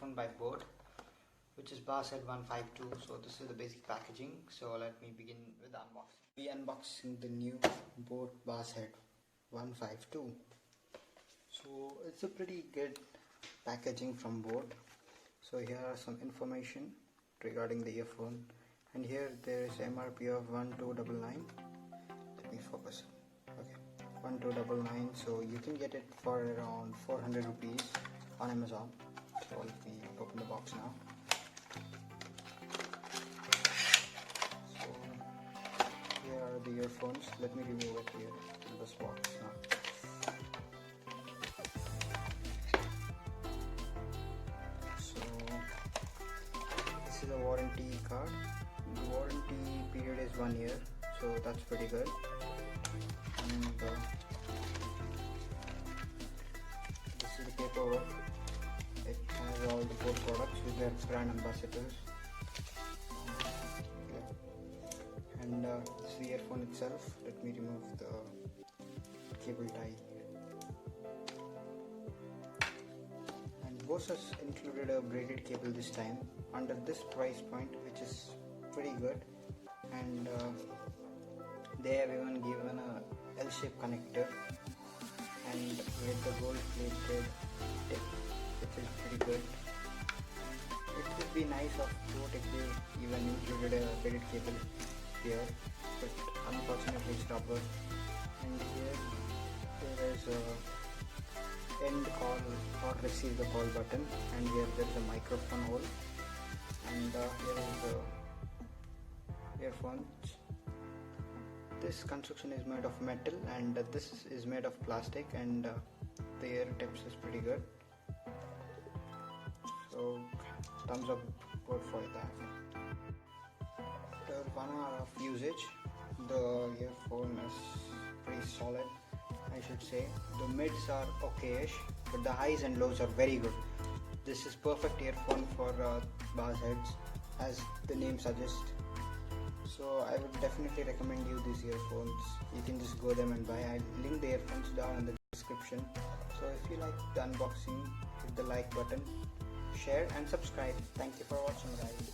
earphone by Boat, which is basshead 152. So this is the basic packaging. So let me begin with the unboxing. We unboxing the new Boat basshead 152. So it's a pretty good packaging from Boat. So here are some information regarding the earphone, and here there is MRP of 1299. Let me focus. Okay, 1299. So you can get it for around 400 rupees on Amazon. So let me open the box now. So here are the earphones. Let me remove it here in this box now. So this is a warranty card. The warranty period is 1 year, so that's pretty good. And this is the paperwork. It has all the Boat products with their brand ambassadors. And this is the earphone itself. Let me remove the cable tie. And Bose has included a braided cable this time under this price point, which is pretty good. And they have even given a L-shaped connector and with the gold plated tip, which is pretty good. It would be nice of Boat if they even included a braided cable here, but unfortunately it's rubber. And here there is a end call or receive the call button, and here there is a microphone hole, and here is the earphones. This construction is made of metal, and this is made of plastic, and the air tips is pretty good. So thumbs up Boat for that. After 1 hour of usage, the earphone is pretty solid, I should say. The mids are okayish, but the highs and lows are very good. This is perfect earphone for bass heads, as the name suggests. So I would definitely recommend you these earphones. You can just go them and buy. I'll link the earphones down in the description. So if you like the unboxing, hit the like button, share and subscribe. Thank you for watching, guys.